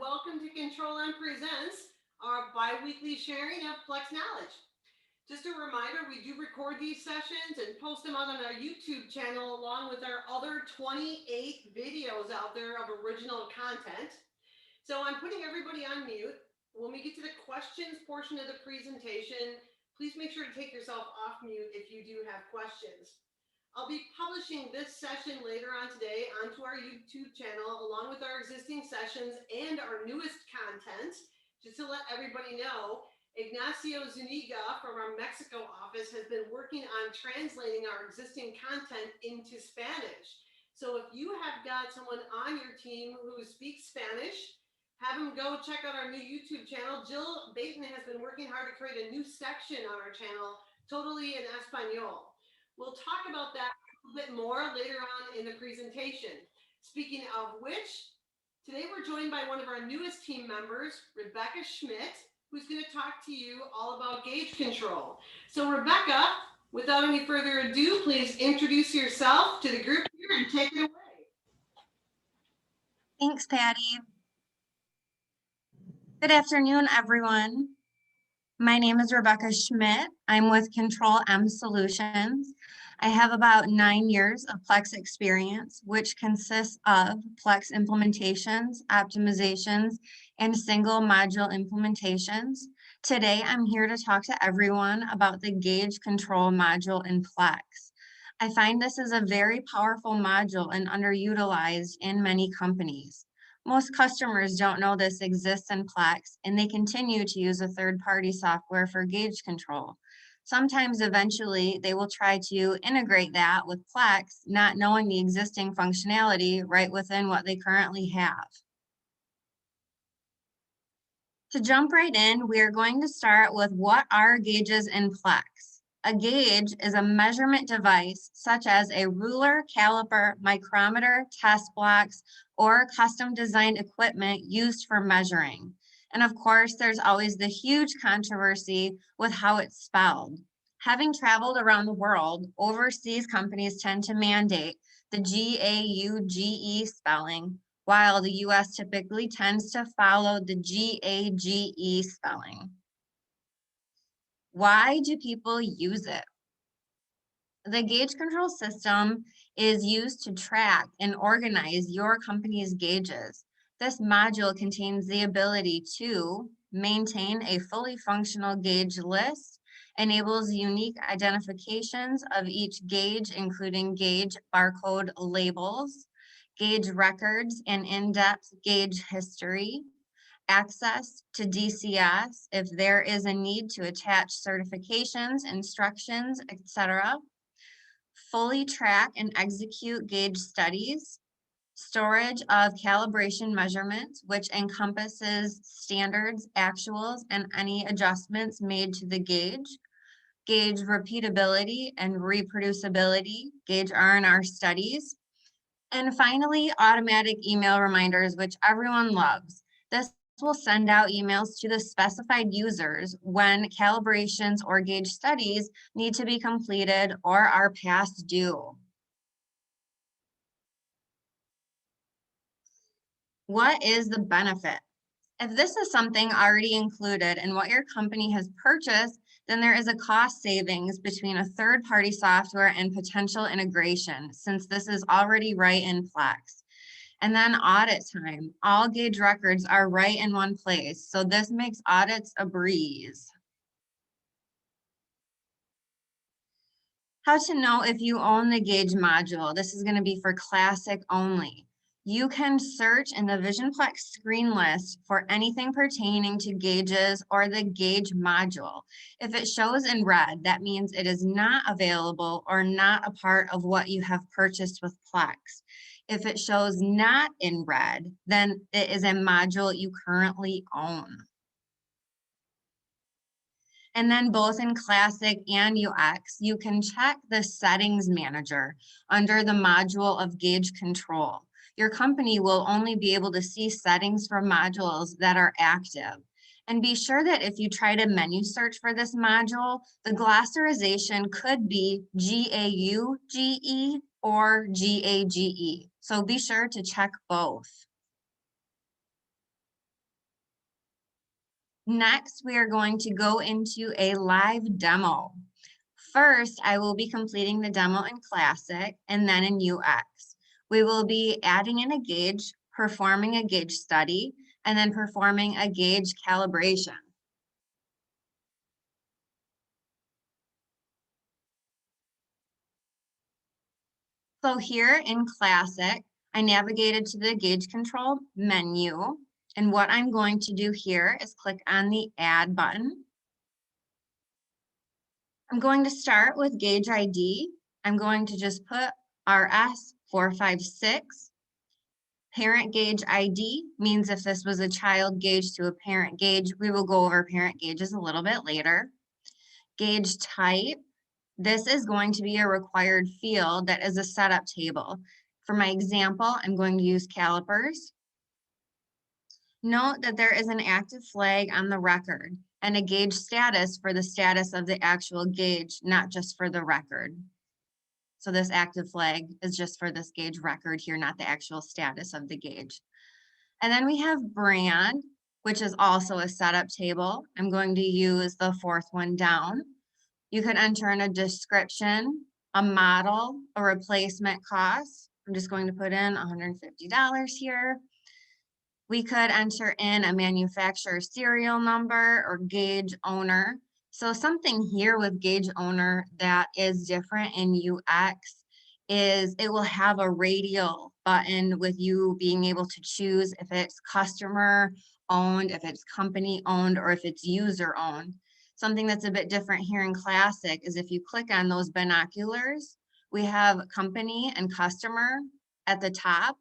welcome to Control+M Presents, our bi-weekly sharing of Plex knowledge. Just a reminder, we do record these sessions and post them out on our YouTube channel along with our other 28 videos out there of original content. So I'm putting everybody on mute. When we get to the questions portion of the presentation, please make sure to take yourself off mute if you do have questions. I'll be publishing this session later on today onto our YouTube channel, along with our existing sessions and our newest content. Just to let everybody know, Ignacio Zuniga from our Mexico office has been working on translating our existing content into Spanish. So if you have got someone on your team who speaks Spanish, have them go check out our new YouTube channel. Jill Baton has been working hard to create a new section on our channel, totally in Espanol. We'll talk about that a little bit more later on in the presentation. Speaking of which, today we're joined by one of our newest team members, Rebecca Schmidt, who's going to talk to you all about gauge control. So Rebecca, without any further ado, please introduce yourself to the group here and take it away. Thanks, Patty. Good afternoon, everyone. My name is Rebecca Schmidt. I'm with Control+M Solutions. I have about 9 years of Plex experience, which consists of Plex implementations, optimizations, and single module implementations. Today, I'm here to talk to everyone about the Gauge Control module in Plex. I find this is a very powerful module and underutilized in many companies. Most customers don't know this exists in Plex, and they continue to use a third-party software for gauge control. Sometimes eventually they will try to integrate that with Plex, not knowing the existing functionality right within what they currently have. To jump right in, we are going to start with what are gauges in Plex. A gauge is a measurement device such as a ruler, caliper, micrometer, test blocks, or custom designed equipment used for measuring. And of course, there's always the huge controversy with how it's spelled. Having traveled around the world, overseas companies tend to mandate the G-A-U-G-E spelling, while the US typically tends to follow the G-A-G-E spelling. Why do people use it? The gauge control system is used to track and organize your company's gauges. This module contains the ability to maintain a fully functional gauge list, enables unique identifications of each gauge, including gauge barcode labels, gauge records, and in-depth gauge history, access to DCS if there is a need to attach certifications, instructions, etc., fully track and execute gauge studies, storage of calibration measurements, which encompasses standards, actuals, and any adjustments made to the gauge repeatability and reproducibility, gauge R&R studies, and finally, automatic email reminders, which everyone loves. This will send out emails to the specified users when calibrations or gauge studies need to be completed or are past due. What is the benefit? If this is something already included in what your company has purchased, then there is a cost savings between a third-party software and potential integration, since this is already right in Plex. And then audit time. All gauge records are right in one place, so this makes audits a breeze. How to know if you own the gauge module. This is going to be for classic only. You can search in the VisionPlex screen list for anything pertaining to gauges or the gauge module. If it shows in red, that means it is not available or not a part of what you have purchased with Plex. If it shows not in red, then it is a module you currently own. And then both in Classic and UX, you can check the Settings Manager under the module of Gauge Control. Your company will only be able to see settings for modules that are active. And be sure that if you try to menu search for this module, the glossarization could be G-A-U-G-E or G-A-G-E. So be sure to check both. Next, we are going to go into a live demo. First, I will be completing the demo in Classic and then in UX. We will be adding in a gauge, performing a gauge study, and then performing a gauge calibration. So here in Classic, I navigated to the Gauge Control menu. And what I'm going to do here is click on the Add button. I'm going to start with Gauge ID. I'm going to just put RS456. Parent gauge ID means if this was a child gauge to a parent gauge, we will go over parent gauges a little bit later. Gauge type. This is going to be a required field that is a setup table. For my example, I'm going to use calipers. Note that there is an active flag on the record and a gauge status for the status of the actual gauge, not just for the record. So this active flag is just for this gauge record here, not the actual status of the gauge. And then we have brand, which is also a setup table. I'm going to use the fourth one down. You could enter in a description, a model, a replacement cost. I'm just going to put in $150 here. We could enter in a manufacturer serial number or gauge owner. So something here with gauge owner that is different in UX is it will have a radial button with you being able to choose if it's customer owned, if it's company owned, or if it's user owned. Something that's a bit different here in Classic is if you click on those binoculars, we have company and customer at the top.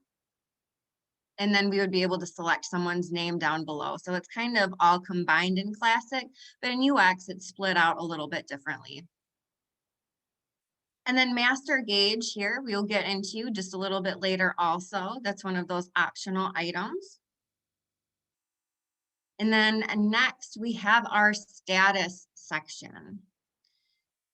And then we would be able to select someone's name down below. So it's kind of all combined in Classic, but in UX, it's split out a little bit differently. And then master gauge here, we'll get into just a little bit later also. That's one of those optional items. And then next we have our status section.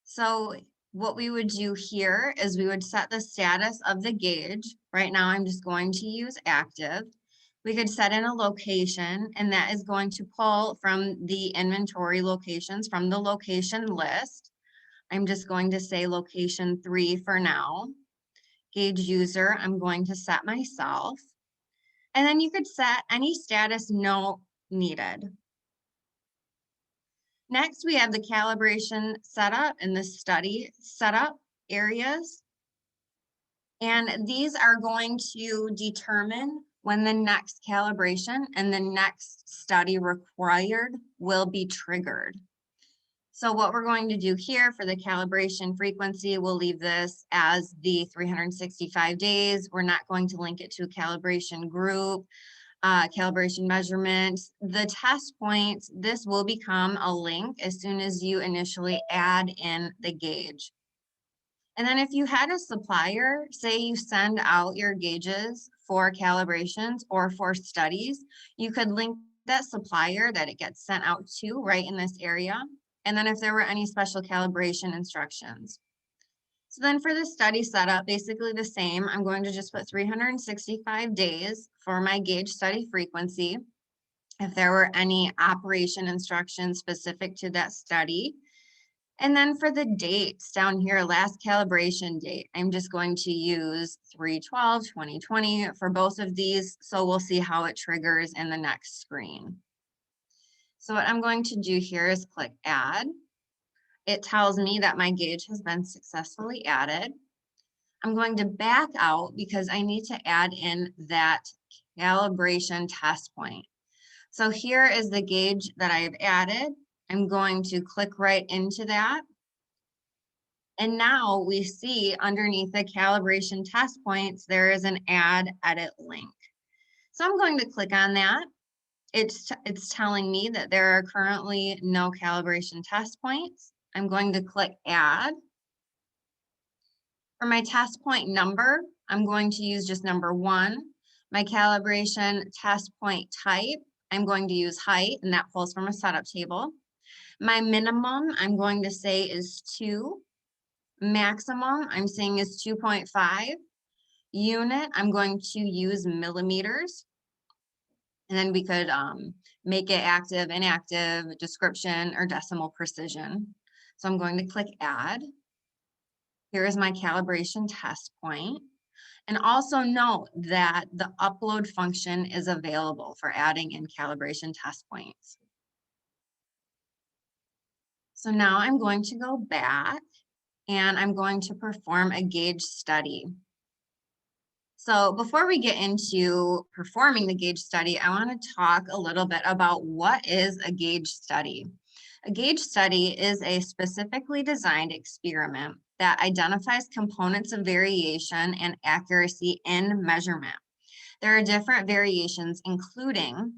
So what we would do here is we would set the status of the gauge. Right now, I'm just going to use active. We could set in a location, and that is going to pull from the inventory locations from the location list. I'm just going to say location 3 for now. Gauge user, I'm going to set myself. And then you could set any status note needed. Next, we have the calibration setup and the study setup areas. And these are going to determine when the next calibration and the next study required will be triggered. So what we're going to do here for the calibration frequency, we'll leave this as the 365 days. We're not going to link it to a calibration group. Calibration measurements, the test points, this will become a link as soon as you initially add in the gauge. And then if you had a supplier, say you send out your gauges for calibrations or for studies, you could link that supplier that it gets sent out to right in this area. And then if there were any special calibration instructions. So then for the study setup, basically the same. I'm going to just put 365 days for my gauge study frequency. If there were any operation instructions specific to that study. And then for the dates down here, last calibration date, I'm just going to use 3/12/2020 for both of these. So we'll see how it triggers in the next screen. So what I'm going to do here is click add. It tells me that my gauge has been successfully added. I'm going to back out because I need to add in that calibration test point. So here is the gauge that I've added. I'm going to click right into that. And now we see underneath the calibration test points, there is an add edit link. So I'm going to click on that. It's telling me that there are currently no calibration test points. I'm going to click add. For my test point number, I'm going to use just number 1. My calibration test point type, I'm going to use height, and that pulls from a setup table. My minimum, I'm going to say is 2. Maximum, I'm saying is 2.5. Unit, I'm going to use millimeters. And then we could make it active, inactive, description, or decimal precision. So I'm going to click add. Here is my calibration test point. And also note that the upload function is available for adding in calibration test points. So now I'm going to go back and I'm going to perform a gauge study. So before we get into performing the gauge study, I want to talk a little bit about what is a gauge study. A gauge study is a specifically designed experiment that identifies components of variation and accuracy in measurement. There are different variations, including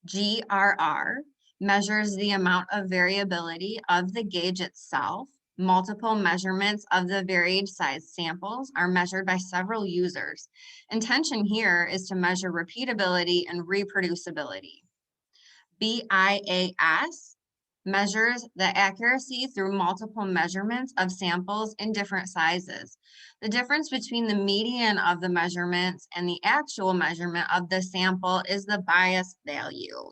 GRR, measures the amount of variability of the gauge itself. Multiple measurements of the varied size samples are measured by several users. Intention here is to measure repeatability and reproducibility. BIAS measures the accuracy through multiple measurements of samples in different sizes. The difference between the median of the measurements and the actual measurement of the sample is the bias value.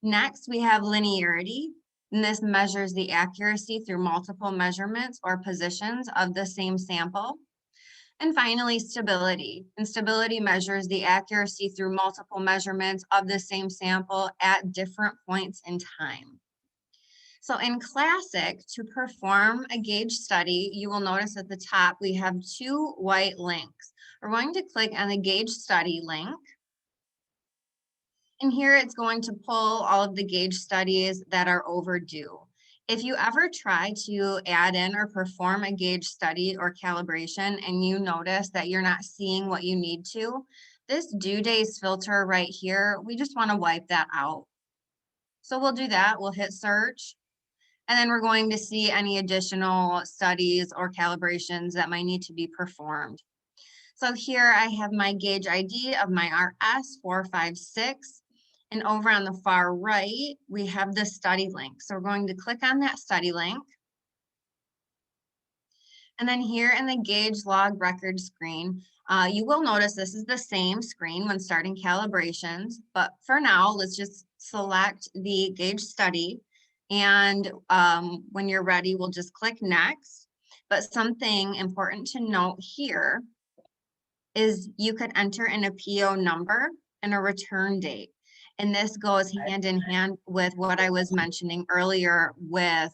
Next, we have linearity, and this measures the accuracy through multiple measurements or positions of the same sample. And finally, stability. And stability measures the accuracy through multiple measurements of the same sample at different points in time. So in Classic, to perform a gauge study, you will notice at the top we have two white links. We're going to click on the gauge study link. And here it's going to pull all of the gauge studies that are overdue. If you ever try to add in or perform a gauge study or calibration and you notice that you're not seeing what you need to, this due days filter right here, we just want to wipe that out. So we'll do that. We'll hit search. And then we're going to see any additional studies or calibrations that might need to be performed. So here I have my gauge ID of my RS456. And over on the far right, we have the study link. So we're going to click on that study link. And then here in the gauge log record screen, you will notice this is the same screen when starting calibrations. But for now, let's just select the gauge study. And when you're ready, we'll just click next. But something important to note here is you could enter in a PO number and a return date. And this goes hand in hand with what I was mentioning earlier with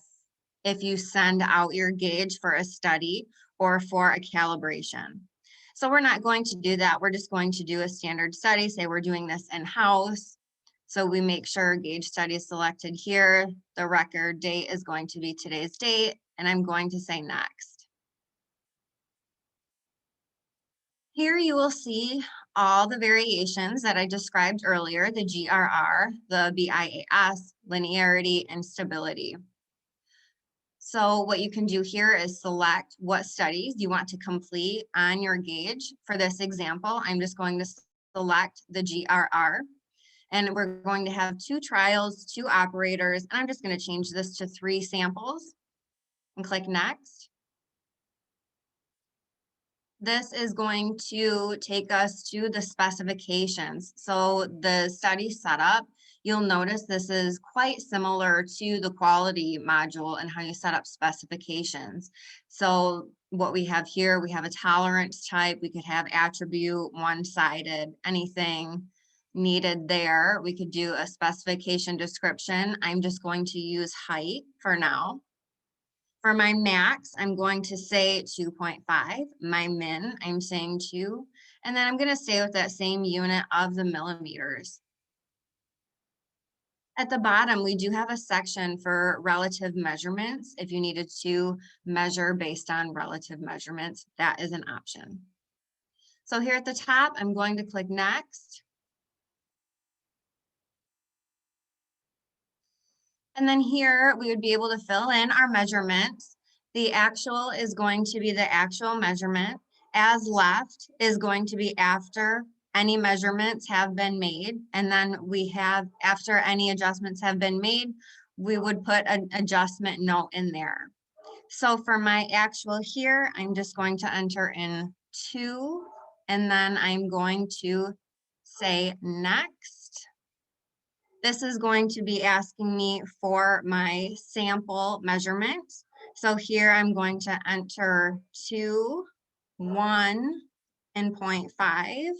if you send out your gauge for a study or for a calibration. So we're not going to do that. We're just going to do a standard study, say we're doing this in-house. So we make sure gauge study is selected here. The record date is going to be today's date, and I'm going to say next. Here you will see all the variations that I described earlier, the GRR, the BIAS, linearity, and stability. So what you can do here is select what studies you want to complete on your gauge. For this example, I'm just going to select the GRR. And we're going to have 2 trials, 2 operators, and I'm just going to change this to 3 samples and click next. This is going to take us to the specifications. So the study setup, you'll notice this is quite similar to the quality module and how you set up specifications. So what we have here, we have a tolerance type, we could have attribute, one-sided, anything needed there. We could do a specification description. I'm just going to use height for now. For my max, I'm going to say 2.5. My min, I'm saying 2. And then I'm going to stay with that same unit of the millimeters. At the bottom, we do have a section for relative measurements. If you needed to measure based on relative measurements, that is an option. So here at the top, I'm going to click next. And then here we would be able to fill in our measurements. The actual is going to be the actual measurement. As left is going to be after any measurements have been made. And then we have, after any adjustments have been made, we would put an adjustment note in there. So for my actual here, I'm just going to enter in 2, and then I'm going to say next. This is going to be asking me for my sample measurement. So here I'm going to enter 2, 1, and 0.5.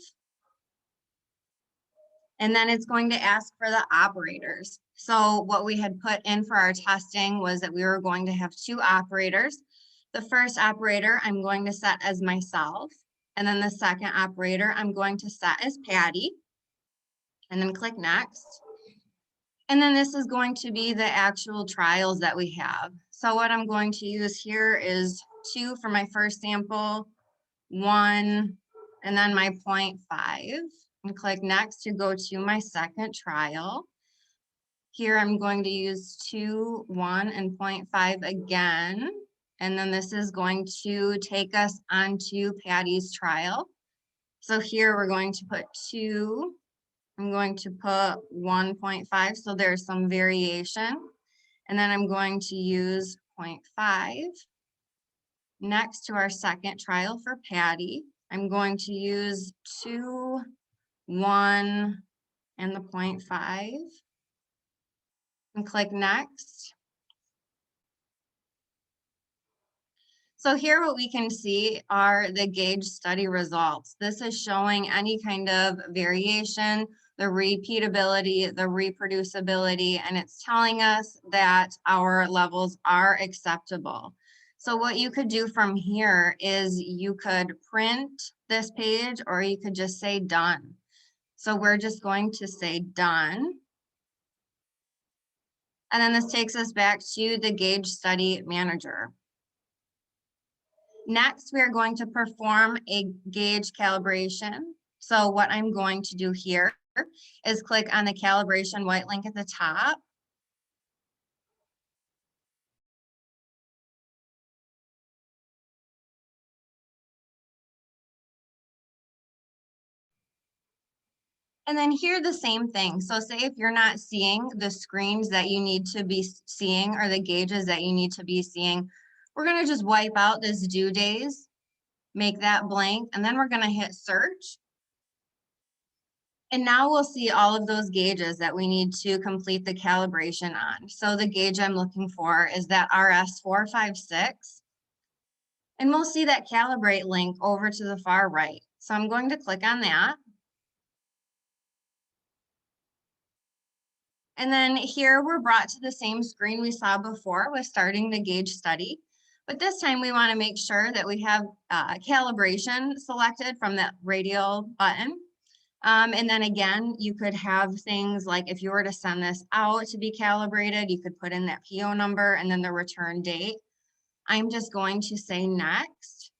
And then it's going to ask for the operators. So what we had put in for our testing was that we were going to have 2 operators. The first operator I'm going to set as myself. And then the second operator I'm going to set as Patty. And then click next. And then this is going to be the actual trials that we have. So what I'm going to use here is 2 for my first sample, 1, and then my 0.5. And click next to go to my second trial. Here I'm going to use 2, 1, and 0.5 again. And then this is going to take us onto Patty's trial. So here we're going to put 2. I'm going to put 1.5, so there's some variation. And then I'm going to use 0.5. Next to our second trial for Patty, I'm going to use 2, 1, and the 0.5. And click next. So here what we can see are the gauge study results. This is showing any kind of variation, the repeatability, the reproducibility, and it's telling us that our levels are acceptable. So what you could do from here is you could print this page or you could just say done. So we're just going to say done. And then this takes us back to the Gauge Study Manager. Next, we are going to perform a gauge calibration. So what I'm going to do here is click on the calibration white link at the top. And then here the same thing. So say if you're not seeing the screens that you need to be seeing or the gauges that you need to be seeing, we're going to just wipe out this due days, make that blank, and then we're going to hit search. And now we'll see all of those gauges that we need to complete the calibration on. So the gauge I'm looking for is that RS456. And we'll see that calibrate link over to the far right. So I'm going to click on that. And then here we're brought to the same screen we saw before with starting the gauge study. But this time we want to make sure that we have calibration selected from that radial button. And then again, you could have things like if you were to send this out to be calibrated, you could put in that PO number and then the return date. I'm just going to say next.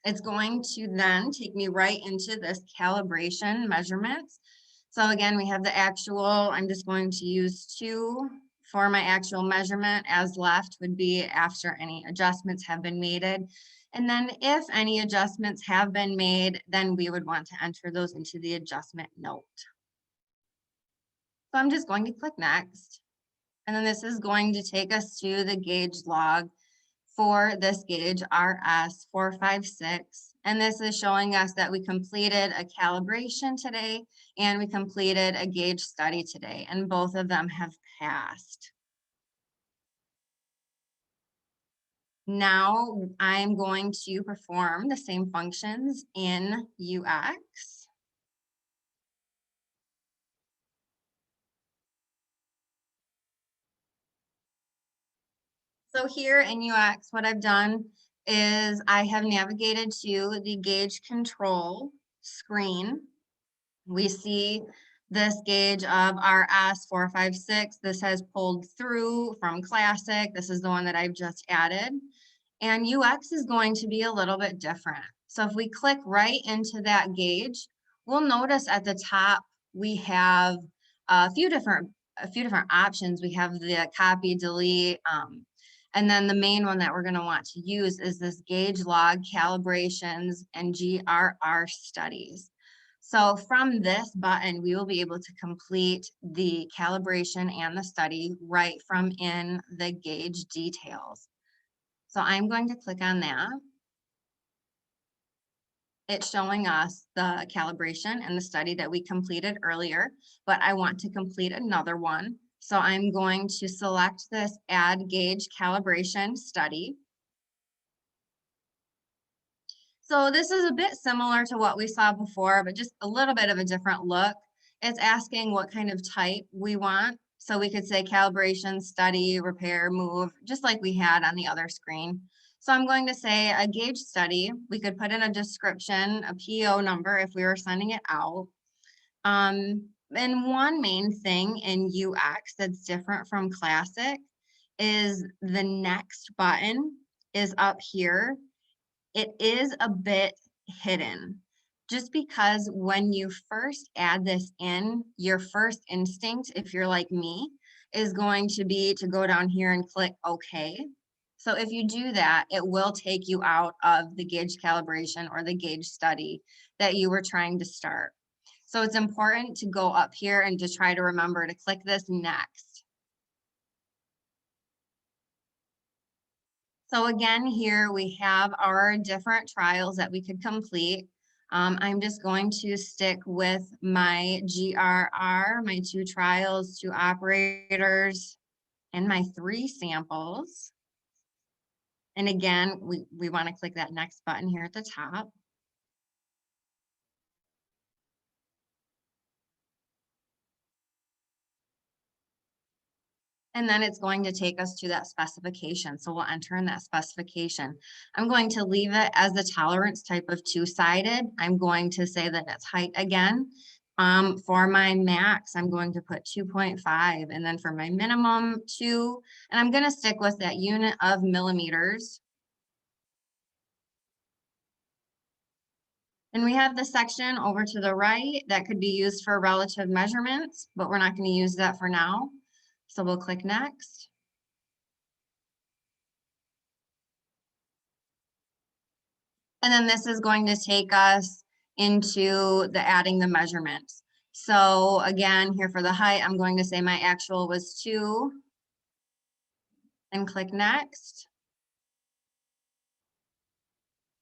It's going to then take me right into this calibration measurements. So again, we have the actual, I'm just going to use 2 for my actual measurement, as left would be after any adjustments have been made. And then if any adjustments have been made, then we would want to enter those into the adjustment note. So I'm just going to click next. And then this is going to take us to the gauge log for this gauge RS456. And this is showing us that we completed a calibration today and we completed a gauge study today, and both of them have passed. Now I'm going to perform the same functions in UX. So here in UX, what I've done is I have navigated to the Gauge Control screen. We see this gauge of RS456. This has pulled through from Classic. This is the one that I've just added. And UX is going to be a little bit different. So if we click right into that gauge, we'll notice at the top we have a few different options. We have the copy, delete, and then the main one that we're going to want to use is this gauge log calibrations and GRR studies. So from this button, we will be able to complete the calibration and the study right from in the gauge details. So I'm going to click on that. it's showing us the calibration and the study that we completed earlier, but I want to complete another one. So I'm going to select this Add Gauge Calibration Study. So this is a bit similar to what we saw before, but just a little bit of a different look. It's asking what kind of type we want. So we could say calibration, study, repair, move, just like we had on the other screen. So I'm going to say a gauge study. We could put in a description, a PO number if we were sending it out. And one main thing in UX that's different from Classic is the next button is up here. It is a bit hidden just because when you first add this in, your first instinct, if you're like me, is going to be to go down here and click OK. So if you do that, it will take you out of the gauge calibration or the gauge study that you were trying to start. So it's important to go up here and to try to remember to click this next. So again, here we have our different trials that we could complete. I'm just going to stick with my GRR, my 2 trials, 2 operators, and my 3 samples. And again, we want to click that next button here at the top. And then it's going to take us to that specification. So we'll enter in that specification. I'm going to leave it as the tolerance type of 2-sided. I'm going to say that it's height again. For my max, I'm going to put 2.5, and then for my minimum 2, and I'm going to stick with that unit of millimeters. And we have the section over to the right that could be used for relative measurements, but we're not going to use that for now. So we'll click next. And then this is going to take us into the adding the measurements. So again, here for the height, I'm going to say my actual was 2 and click next.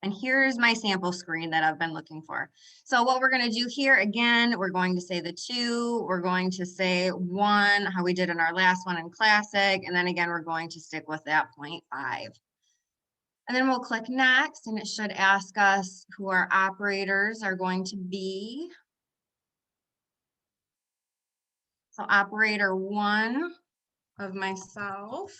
And here's my sample screen that I've been looking for. So what we're going to do here, again, we're going to say the 2, we're going to say 1, how we did in our last one in Classic, and then again, we're going to stick with that 0.5. And then we'll click next, and it should ask us who our operators are going to be. So operator 1 of myself.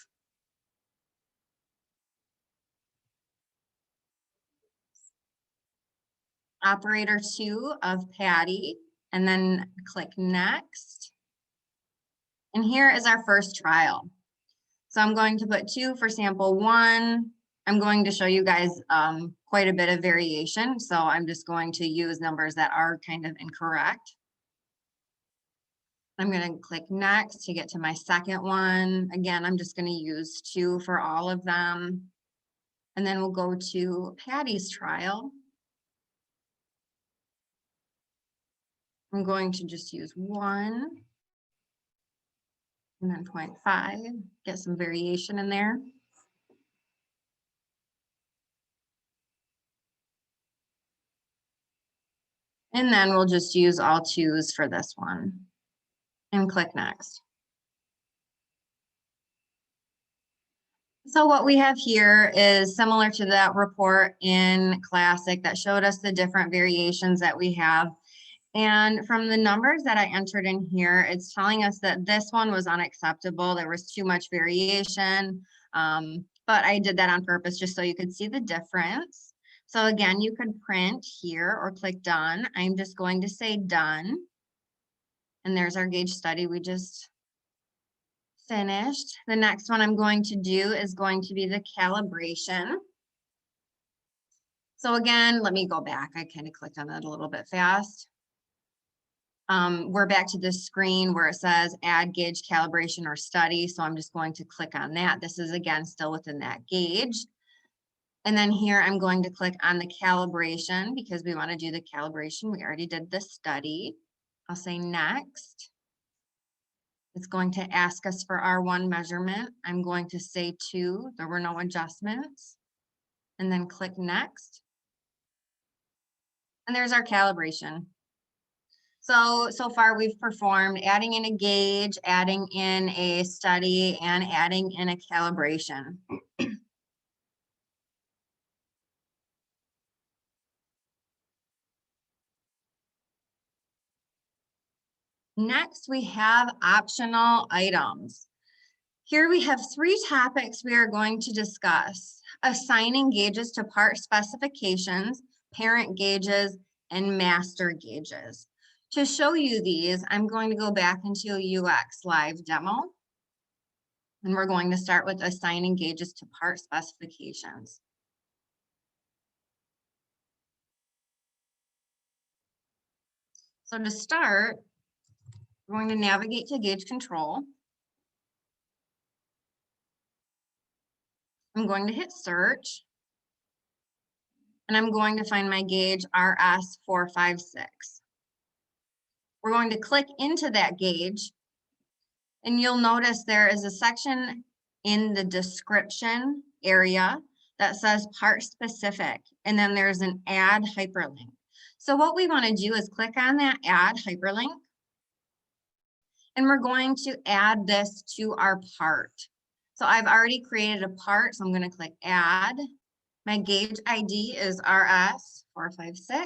Operator 2 of Patty, and then click next. And here is our first trial. So I'm going to put 2 for sample 1. I'm going to show you guys quite a bit of variation. So I'm just going to use numbers that are kind of incorrect. I'm going to click next to get to my second one. Again, I'm just going to use 2 for all of them. And then we'll go to Patty's trial. I'm going to just use 1 and then 0.5, get some variation in there. And then we'll just use all 2s for this one and click next. So what we have here is similar to that report in Classic that showed us the different variations that we have. And from the numbers that I entered in here, it's telling us that this one was unacceptable. There was too much variation, but I did that on purpose just so you could see the difference. So again, you could print here or click done. I'm just going to say done. And there's our gauge study we just finished. The next one I'm going to do is going to be the calibration. So again, let me go back. I kind of clicked on that a little bit fast. We're back to this screen where it says add gauge calibration or study. So I'm just going to click on that. This is again still within that gauge. And then here I'm going to click on the calibration because we want to do the calibration. We already did the study. I'll say next. It's going to ask us for our 1 measurement. I'm going to say 2. There were no adjustments. And then click next. And there's our calibration. So far we've performed adding in a gauge, adding in a study, and adding in a calibration. Next, we have optional items. Here we have 3 topics we are going to discuss: assigning gauges to part specifications, parent gauges, and master gauges. To show you these, I'm going to go back into a UX live demo. And we're going to start with assigning gauges to part specifications. So to start, we're going to navigate to Gauge Control. I'm going to hit search. And I'm going to find my gauge RS456. We're going to click into that gauge. And you'll notice there is a section in the description area that says part specific. And then there's an add hyperlink. So what we want to do is click on that add hyperlink. And we're going to add this to our part. So I've already created a part, so I'm going to click add. My gauge ID is RS456.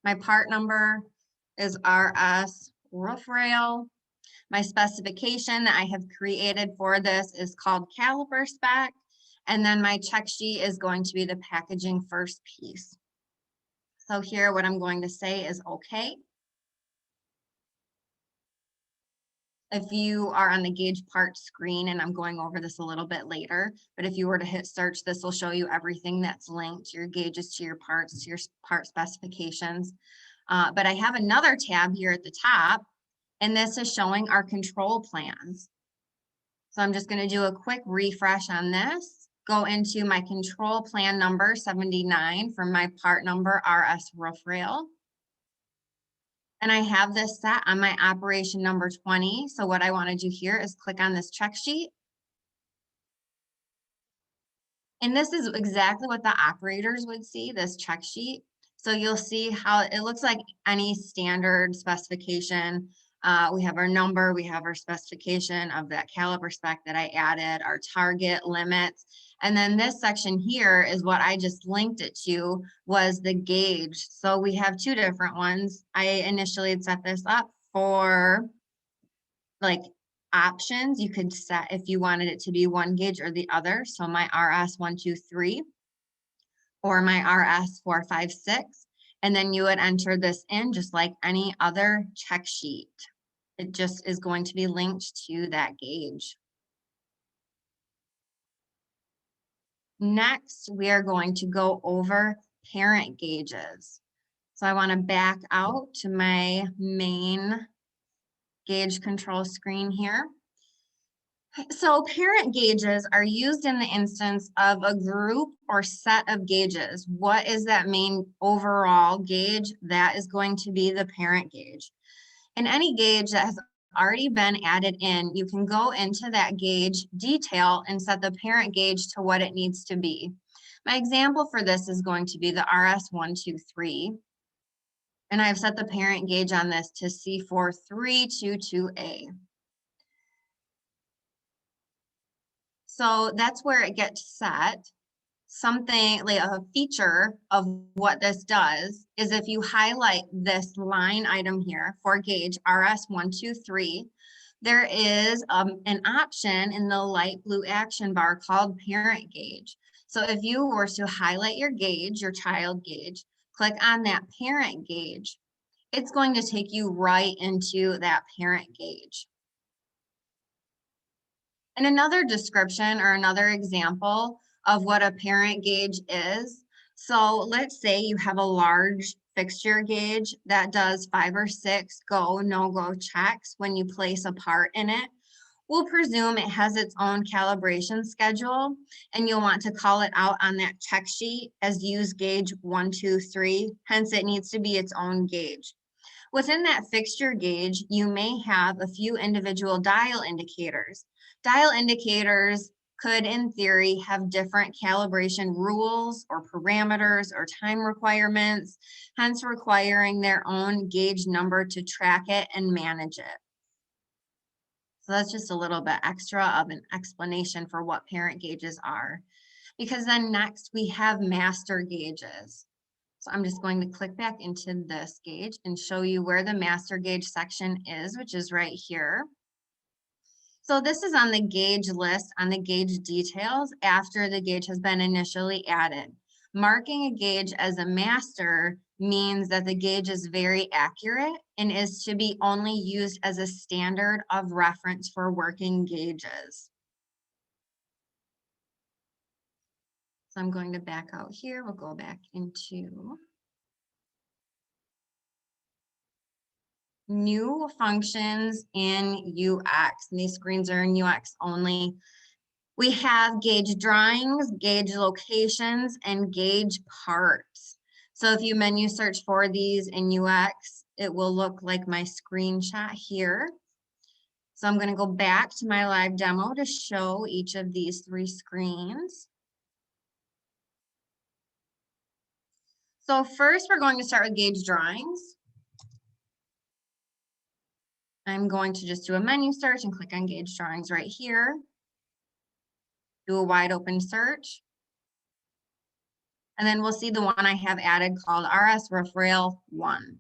My part number is RS roof rail. My specification that I have created for this is called caliper spec. And then my check sheet is going to be the packaging first piece. So here what I'm going to say is okay. If you are on the gauge part screen, and I'm going over this a little bit later, but if you were to hit search, this will show you everything that's linked to your gauges, to your parts, to your part specifications. But I have another tab here at the top, and this is showing our control plans. So I'm just going to do a quick refresh on this, go into my control plan number 79 for my part number RS roof rail. And I have this set on my operation number 20. So what I want to do here is click on this check sheet. And this is exactly what the operators would see, this check sheet. So you'll see how it looks like any standard specification. We have our number, we have our specification of that caliper spec that I added, our target limits. And then this section here is what I just linked it to, was the gauge. So we have 2 different ones. I initially had set this up for like options. You could set if you wanted it to be one gauge or the other. So my RS123 or my RS456. And then you would enter this in just like any other check sheet. It just is going to be linked to that gauge. Next, we are going to go over parent gauges. So I want to back out to my main gauge control screen here. So parent gauges are used in the instance of a group or set of gauges. What is that main overall gauge? That is going to be the parent gauge. And any gauge that has already been added in, you can go into that gauge detail and set the parent gauge to what it needs to be. My example for this is going to be the RS123. And I've set the parent gauge on this to C4322A. So that's where it gets set. Something like a feature of what this does is if you highlight this line item here for gauge RS123, there is an option in the light blue action bar called parent gauge. So if you were to highlight your gauge, your child gauge, click on that parent gauge, it's going to take you right into that parent gauge. And another description or another example of what a parent gauge is. So let's say you have a large fixture gauge that does 5 or 6 go, no-go checks when you place a part in it. We'll presume it has its own calibration schedule, and you'll want to call it out on that check sheet as use gauge 123. Hence, it needs to be its own gauge. Within that fixture gauge, you may have a few individual dial indicators. Dial indicators could, in theory, have different calibration rules or parameters or time requirements, hence requiring their own gauge number to track it and manage it. So that's just a little bit extra of an explanation for what parent gauges are. Because then next we have master gauges. So I'm just going to click back into this gauge and show you where the master gauge section is, which is right here. So this is on the gauge list on the gauge details after the gauge has been initially added. Marking a gauge as a master means that the gauge is very accurate and is to be only used as a standard of reference for working gauges. So I'm going to back out here. We'll go back into new functions in UX. And these screens are in UX only. We have gauge drawings, gauge locations, and gauge parts. So if you menu search for these in UX, it will look like my screenshot here. So I'm going to go back to my live demo to show each of these three screens. So first, we're going to start with gauge drawings. I'm going to just do a menu search and click on gauge drawings right here. Do a wide open search. And then we'll see the one I have added called RS Roof Rail 1.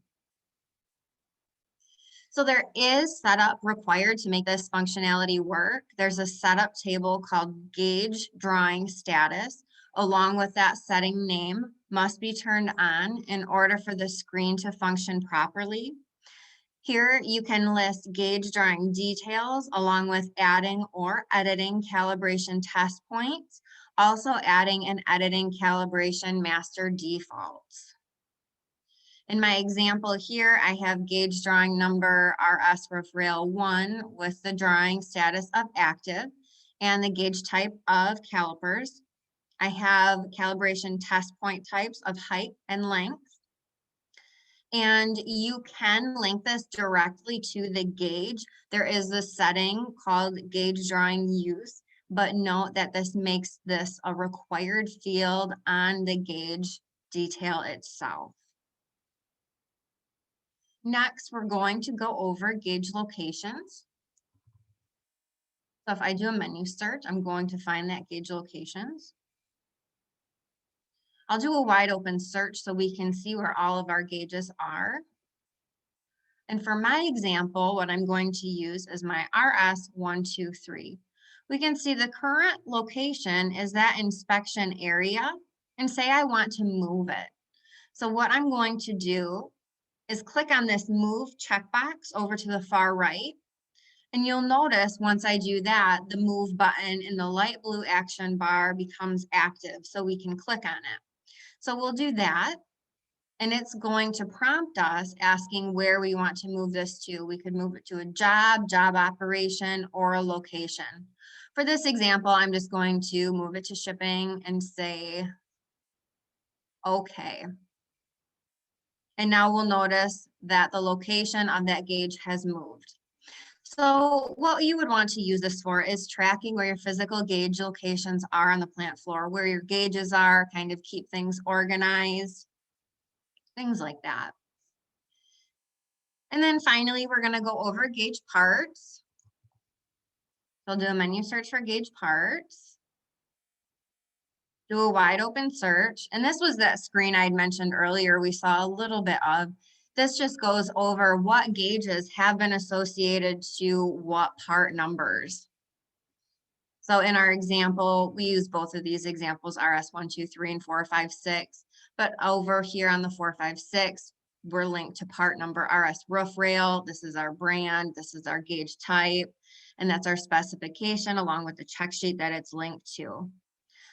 So there is setup required to make this functionality work. There's a setup table called Gauge Drawing Status, along with that setting name must be turned on in order for the screen to function properly. Here you can list gauge drawing details along with adding or editing calibration test points, also adding and editing calibration master defaults. In my example here, I have gauge drawing number RS Roof Rail 1 with the drawing status of active and the gauge type of calipers. I have calibration test point types of height and length. And you can link this directly to the gauge. There is a setting called gauge drawing use, but note that this makes this a required field on the gauge detail itself. Next, we're going to go over gauge locations. So if I do a menu search, I'm going to find that gauge locations. I'll do a wide open search so we can see where all of our gauges are. And for my example, what I'm going to use is my RS123. We can see the current location is that inspection area, and say I want to move it. So what I'm going to do is click on this move checkbox over to the far right. And you'll notice once I do that, the move button in the light blue action bar becomes active, so we can click on it. So we'll do that, and it's going to prompt us asking where we want to move this to. We could move it to a job operation, or a location. For this example, I'm just going to move it to shipping and say, okay. And now we'll notice that the location of that gauge has moved. So what you would want to use this for is tracking where your physical gauge locations are on the plant floor, where your gauges are, kind of keep things organized, things like that. And then finally, we're going to go over gauge parts. So I'll do a menu search for gauge parts. Do a wide open search. And this was that screen I'd mentioned earlier we saw a little bit of. This just goes over what gauges have been associated to what part numbers. So in our example, we use both of these examples, RS1, 2, 3, and 4, 5, 6. But over here on the 4, 5, 6, we're linked to part number RS Roof Rail. This is our brand. This is our gauge type. And that's our specification along with the check sheet that it's linked to.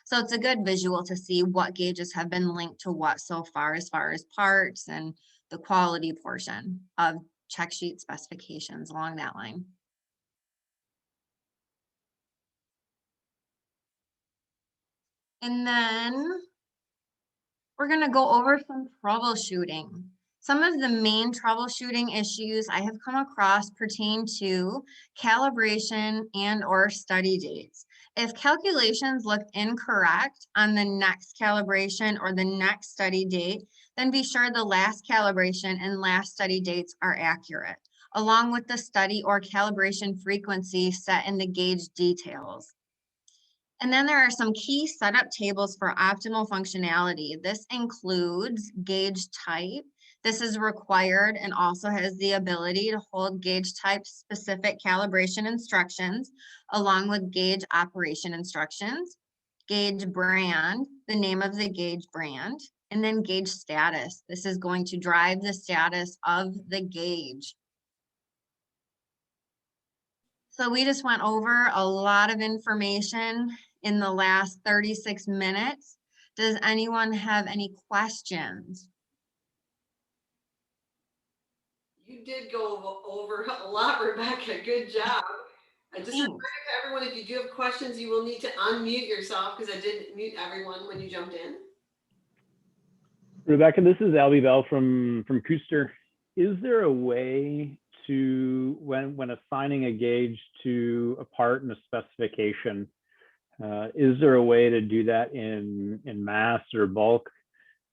So it's a good visual to see what gauges have been linked to what so far as parts and the quality portion of check sheet specifications along that line. And then we're going to go over some troubleshooting. Some of the main troubleshooting issues I have come across pertain to calibration and or study dates. If calculations look incorrect on the next calibration or the next study date, then be sure the last calibration and last study dates are accurate, along with the study or calibration frequency set in the gauge details. And then there are some key setup tables for optimal functionality. This includes gauge type. This is required and also has the ability to hold gauge type specific calibration instructions along with gauge operation instructions, gauge brand, the name of the gauge brand, and then gauge status. This is going to drive the status of the gauge. So we just went over a lot of information in the last 36 minutes. Does anyone have any questions? You did go over a lot, Rebecca. Good job. And just a Thanks. reminder to everyone, if you do have questions, you will need to unmute yourself because I did mute everyone when you jumped in. Rebecca, this is Albie Bell from Kuster. Is there a way to, when assigning a gauge to a part in a specification, is there a way to do that in mass or bulk?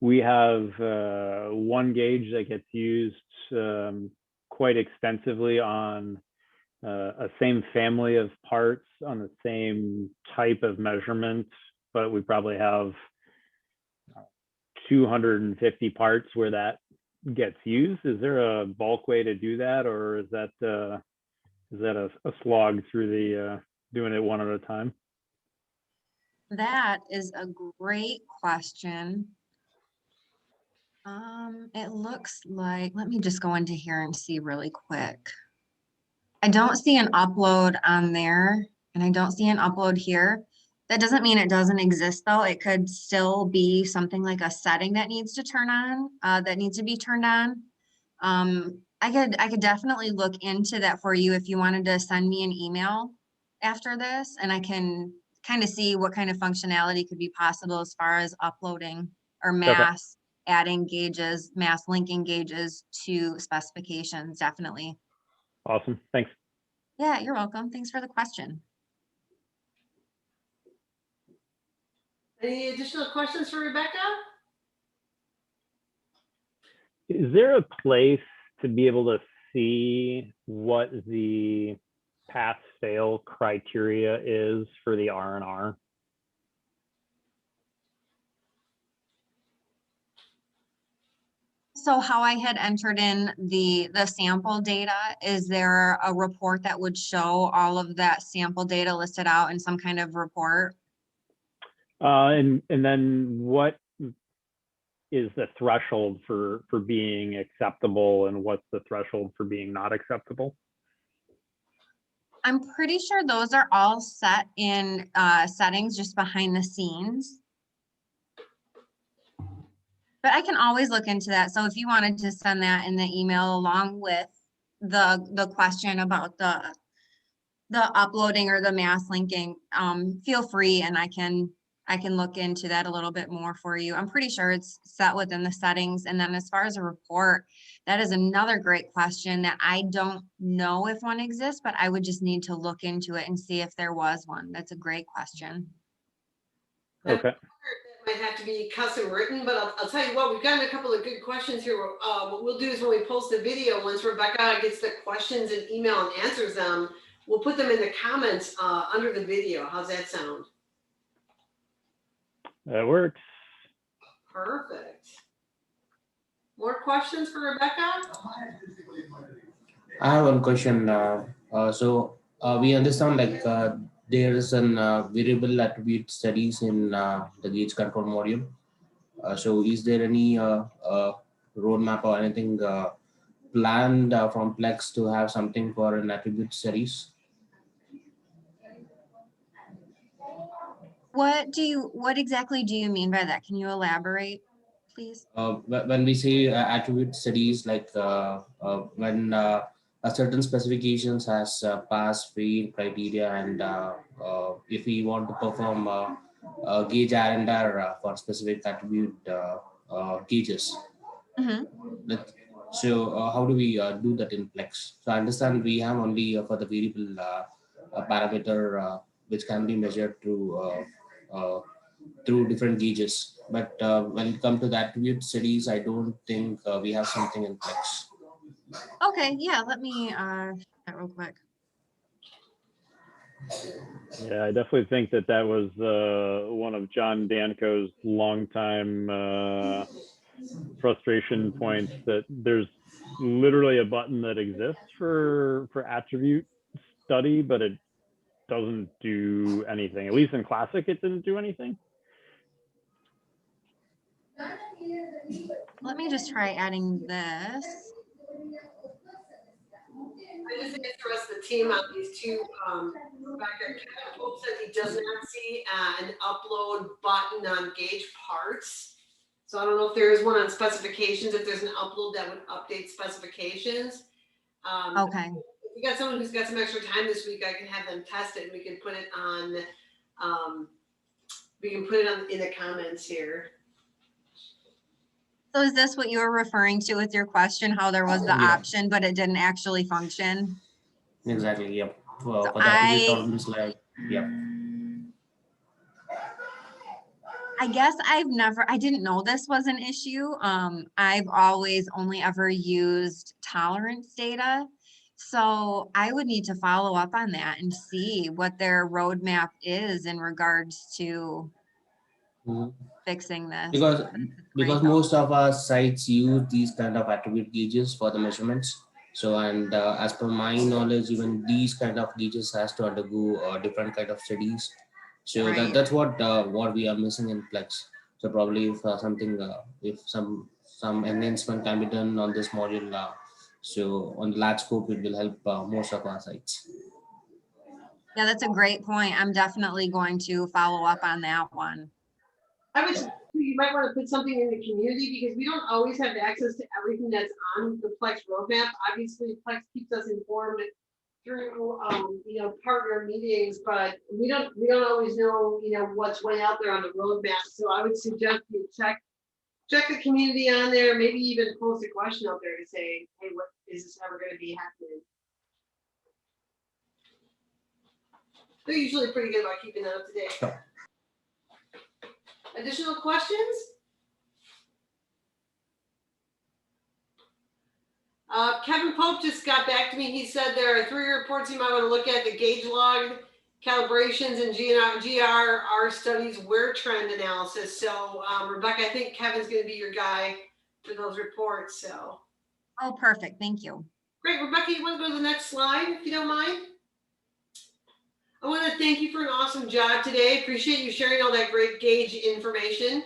We have one gauge that gets used quite extensively on a same family of parts on the same type of measurement, but we probably have 250 parts where that gets used. Is there a bulk way to do that, or is that a slog through the doing it one at a time? That is a great question. It looks like, let me just go into here and see really quick. I don't see an upload on there, and I don't see an upload here. That doesn't mean it doesn't exist though. It could still be something like a setting that needs to turn on, that needs to be turned on. I could definitely look into that for you if you wanted to send me an email after this, and I can kind of see what kind of functionality could be possible as far as uploading or mass adding gauges, mass linking gauges to specifications, definitely. Awesome, thanks. Yeah, you're welcome. Thanks for the question. Any additional questions for Rebecca? Is there a place to be able to see what the pass-fail criteria is for the R&R? So how I had entered in the sample data, is there a report that would show all of that sample data listed out in some kind of report? And then what is the threshold for being acceptable, and what's the threshold for being not acceptable? I'm pretty sure those are all set in settings just behind the scenes. But I can always look into that. So if you wanted to send that in the email along with the question about the uploading or the mass linking, feel free, and I can look into that a little bit more for you. I'm pretty sure it's set within the settings. And then as far as a report, that is another great question that I don't know if one exists, but I would just need to look into it and see if there was one. That's a great question. Okay. Might have to be custom written, but I'll tell you what, we've gotten a couple of good questions here. What we'll do is when we post the video, once Rebecca gets the questions and email and answers them, we'll put them in the comments under the video. How's that sound? That works. Perfect. More questions for Rebecca? I have one question. We understand there is an variable attribute studies in the gauge control module. So is there any roadmap or anything planned from Plex to have something for an attribute studies? What exactly do you mean by that? Can you elaborate, please? When we say attribute studies, when a certain specifications has pass, fail criteria, and if we want to perform gauge R&R for specific attribute gauges. Mm-hmm. So how do we do that in Plex? So I understand we have only for the variable parameter which can be measured through different gauges. But when it comes to the attribute studies, I don't think we have something in Plex. Okay, yeah, let me that real quick. Yeah, I definitely think that that was one of John Danko's longtime frustration points, that there's literally a button that exists for attribute study, but it doesn't do anything. At least in Classic, it didn't do anything. Let me just try adding this. I just think the rest of the team on these two, Rebecca, Kevin Pope said he does not see an upload button on Gauge parts. So I don't know if there is one on specifications, if there's an upload that would update specifications. Okay. If you got someone who's got some extra time this week, I can have them test it and we can put it on, in the comments here. So is this what you were referring to with your question, how there was the Yeah. option, but it didn't actually function? Exactly. Yep. So For the attribute tolerance, like, yep. I guess I didn't know this was an issue. I've always only ever used tolerance data. So I would need to follow up on that and see what their roadmap is in regards to Mhm. fixing this. Because Great, though. most of our sites use these kind of attribute gauges for the measurements. So, and as per my knowledge, even these kind of gauges has to undergo different kind of studies. So Right. that's what we are missing in Plex. So probably if if some enhancement can be done on this module, so on the large scope, it will help most of our sites. Yeah, that's a great point. I'm definitely going to follow up on that one. I would suggest you might want to put something in the community because we don't always have access to everything that's on the Plex roadmap. Obviously, Plex keeps us informed through partner meetings, but we don't always know what's way out there on the roadmap. So I would suggest you check the community on there, maybe even post a question out there to say, hey, what is this ever going to be happening? They're usually pretty good about keeping that up to date. Additional questions? Kevin Pope just got back to me. He said there are 3 reports you might want to look at: the gauge log, calibrations, and GRR studies, wear trend analysis. So Rebecca, I think Kevin's going to be your guy for those reports. So. Oh, perfect. Thank you. Great. Rebecca, you want to go to the next slide, if you don't mind? I want to thank you for an awesome job today. Appreciate you sharing all that great gauge information.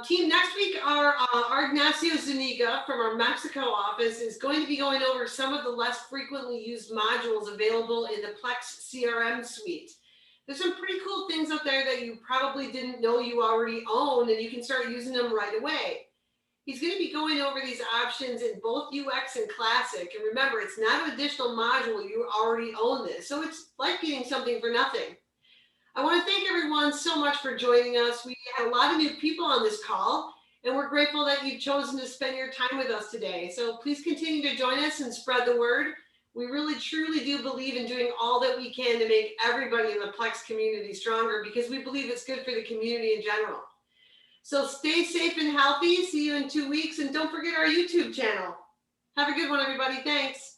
Team, next week, our Ignacio Zuniga from our Mexico office is going to be going over some of the less frequently used modules available in the Plex CRM suite. There's some pretty cool things up there that you probably didn't know you already own, and you can start using them right away. He's going to be going over these options in both UX and Classic. And remember, it's not an additional module. You already own this. So it's like getting something for nothing. I want to thank everyone so much for joining us. We had a lot of new people on this call, and we're grateful that you've chosen to spend your time with us today. So please continue to join us and spread the word. We really, truly do believe in doing all that we can to make everybody in the Plex community stronger, because we believe it's good for the community in general. So stay safe and healthy. See you in 2 weeks. And don't forget our YouTube channel. Have a good one, everybody. Thanks.